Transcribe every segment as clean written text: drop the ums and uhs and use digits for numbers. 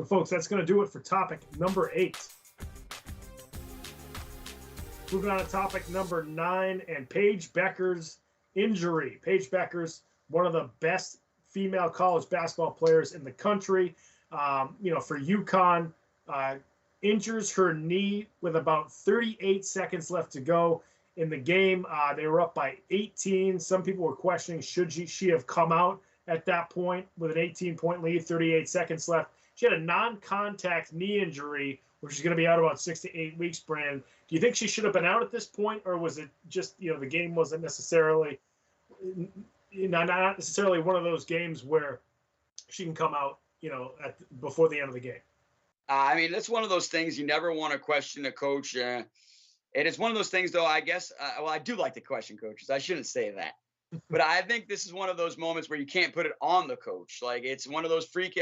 But folks, that's going to do it for topic number 8. Moving on to topic number 9, and Paige Bueckers' injury. Paige Bueckers, one of the best female college basketball players in the country, for UConn, injures her knee with about 38 seconds left to go in the game. They were up by 18. Some people were questioning, should she have come out at that point with an 18-point lead, 38 seconds left. She had a non-contact knee injury, which is going to be out about 6 to 8 weeks, Brandon. Do you think she should have been out at this point, or was it just, the game wasn't necessarily, not necessarily one of those games where she can come out, before the end of the game? I mean, it's one of those things you never want to question a coach. And it's one of those things, though, I guess, I do like to question coaches. I shouldn't say that. But I think this is one of those moments where you can't put it on the coach. Like, it's one of those freak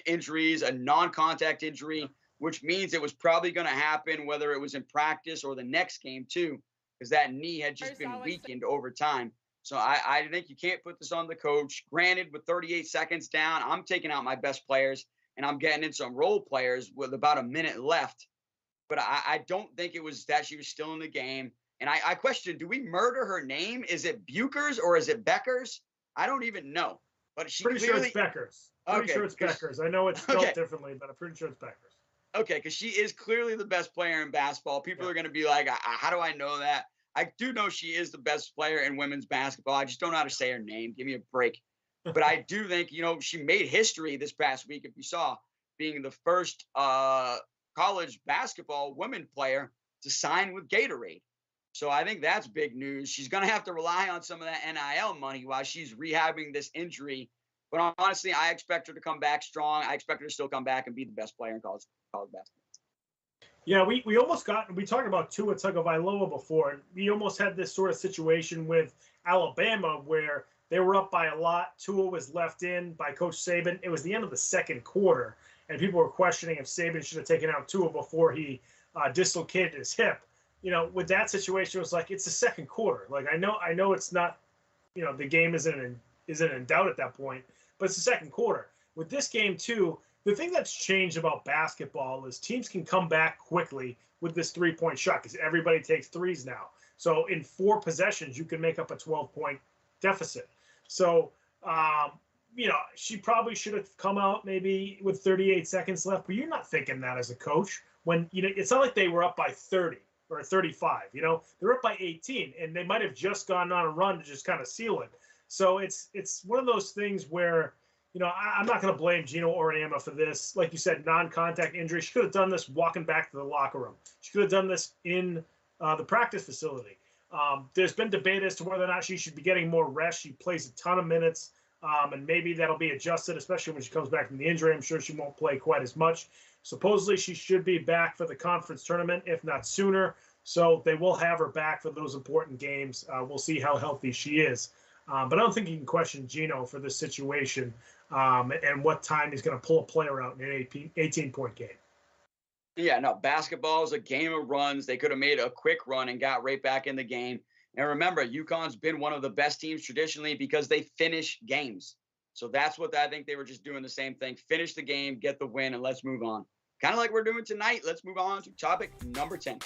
injuries, a non-contact injury, which means it was probably going to happen whether it was in practice or the next game, too, because that knee had just been weakened over time. So I think you can't put this on the coach. Granted, with 38 seconds down, I'm taking out my best players, and I'm getting in some role players with about a minute left. But I don't think it was that she was still in the game. And I question, do we murder her name? Is it BUECKERS or is it BUECKERS? I don't even know. But she pretty sure it's BUECKERS. Pretty sure it's BUECKERS. I know it's spelled differently, but I'm pretty sure it's BUECKERS. Okay, because she is clearly the best player in basketball. People are going to be like, how do I know that? I do know she is the best player in women's basketball. I just don't know how to say her name. Give me a break. But I do think, she made history this past week, if you saw, being the first college basketball women player to sign with Gatorade. So I think that's big news. She's going to have to rely on some of that NIL money while she's rehabbing this injury. But honestly, I expect her to come back strong. I expect her to still come back and be the best player in college basketball. Yeah, we almost we talked about Tua Tagovailoa before, and we almost had this sort of situation with Alabama where they were up by a lot. Tua was left in by Coach Saban. It was the end of the second quarter, and people were questioning if Saban should have taken out Tua before he dislocated his hip. With that situation, it was like, it's the second quarter. Like, I know it's not, the game isn't in doubt at that point, but it's the second quarter. With this game too, the thing that's changed about basketball is teams can come back quickly with this 3-point shot because everybody takes threes now. So in 4 possessions, you can make up a 12-point deficit. So, she probably should have come out maybe with 38 seconds left, but you're not thinking that as a coach when, it's not like they were up by 30. Or 35, they're up by 18, and they might have just gone on a run to just kind of seal it. So it's one of those things where, I'm not going to blame Gino Auriemma for this. Like you said, non-contact injury. She could have done this walking back to the locker room. She could have done this in the practice facility. There's been debate as to whether or not she should be getting more rest. She plays a ton of minutes, and maybe that'll be adjusted, especially when she comes back from the injury. I'm sure she won't play quite as much. Supposedly, she should be back for the conference tournament, if not sooner. So they will have her back for those important games. We'll see how healthy she is. But I don't think you can question Gino for this situation and what time he's going to pull a player out in an 18-point game. Yeah, no, basketball is a game of runs. They could have made a quick run and got right back in the game. And remember, UConn's been one of the best teams traditionally because they finish games. So that's what I think they were just doing the same thing. Finish the game, get the win, and let's move on. Kind of like we're doing tonight. Let's move on to topic number 10.